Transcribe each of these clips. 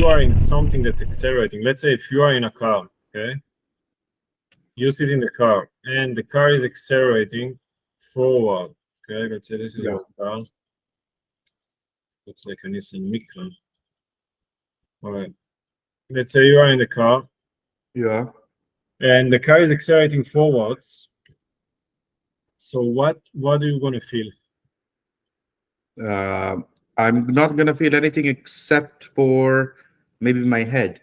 you are in something that's accelerating, let's say if you are in a car, okay, you sit in the car and the car is accelerating forward, okay, let's say this is a car, looks like a Nissan Micra. All right, let's say you are in the car, and the car is accelerating forwards. So what are you going to feel? I'm not going to feel anything except for maybe my head.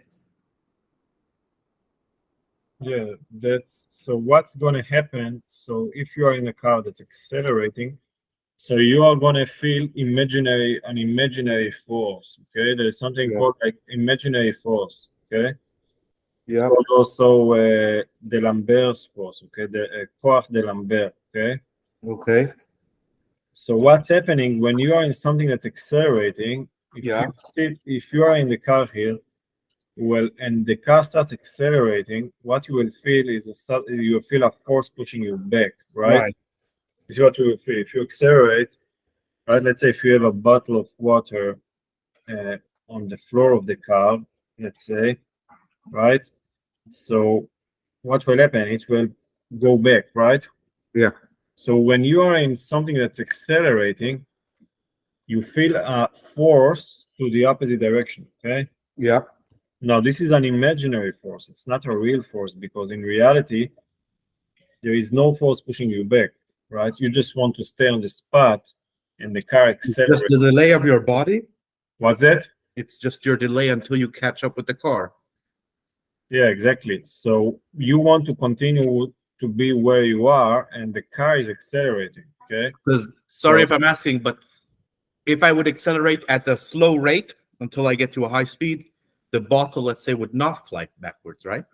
Yeah, that's so what's going to happen. So if you are in a car that's accelerating, so you are going to feel an imaginary force. Okay, there's something called like imaginary force. Okay, it's called also the Lambert's force. Okay, the Koach de Lambert. Okay. Okay. So what's happening when you are in something that's accelerating? If you are in the car here, well, and the car starts accelerating, what you will feel is you will feel a force pushing you back, right? This is what you will feel. If you accelerate, right? Let's say if you have a bottle of water on the floor of the car, let's say, right? So what will happen? It will go back, right? Yeah. So when you are in something that's accelerating, you feel a force to the opposite direction, okay? Yeah. Now, this is an imaginary force. It's not a real force because in reality, there is no force pushing you back, right? You just want to stay on the spot and the car accelerates. It's just the delay of your body? What's that? It's just your delay until you catch up with the car. Yeah, exactly. So you want to continue to be where you are and the car is accelerating, okay? Because, sorry if I'm asking, but if I would accelerate at a slow rate until I get to a high speed, the bottle, let's say, would not fly backwards, right?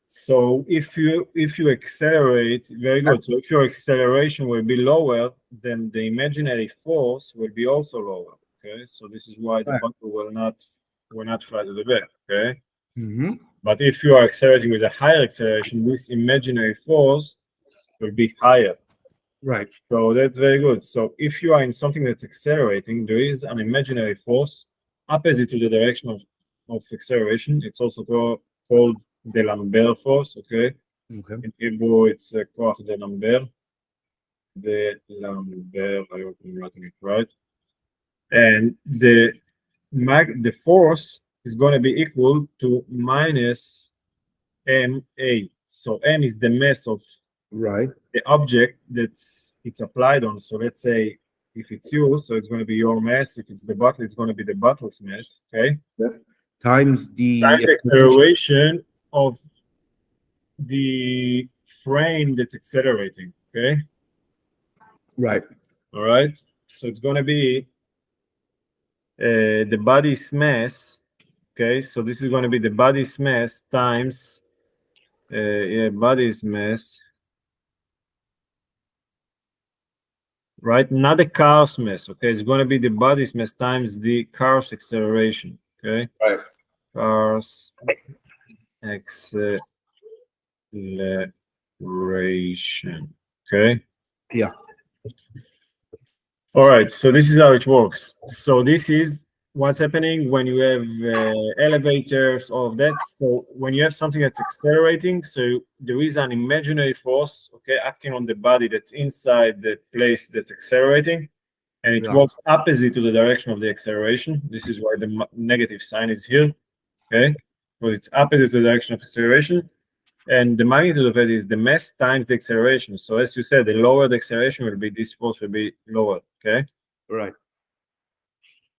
So if you accelerate, very good. So if your acceleration will be lower, then the imaginary force will be also lower. Okay, so this is why the bottle will not fly to the back. Okay, but if you are accelerating with a higher acceleration, this imaginary force will be higher. Right. So that's very good. So if you are in something that's accelerating, there is an imaginary force opposite to the direction of acceleration. It's also called the Lambert force, okay? In Hebrew, it's Koach de Lambert. The Lambert, I hope I'm writing it right. And the force is going to be equal to minus ma. So m is the mass of the object it's applied on. So let's say if it's you, so it's going to be your mass. If it's the bottle, it's going to be the bottle's mass, okay? Times the acceleration of the frame that's accelerating, okay? Right. All right. So it's going to be the body's mass, okay? So this is going to be the body's mass times body's mass, right? Not the car's mass, okay? It's going to be the body's mass times the car's acceleration, okay? Right. Car's acceleration, okay? Yeah. All right, so this is how it works. So this is what's happening when you have elevators, all of that. So when you have something that's accelerating, so there is an imaginary force, okay, acting on the body that's inside the place that's accelerating, and it works opposite to the direction of the acceleration. This is why the negative sign is here, okay? Because it's opposite to the direction of acceleration. And the magnitude of it is the mass times the acceleration. So as you said, the lower the acceleration will be, this force will be lower, okay? Right.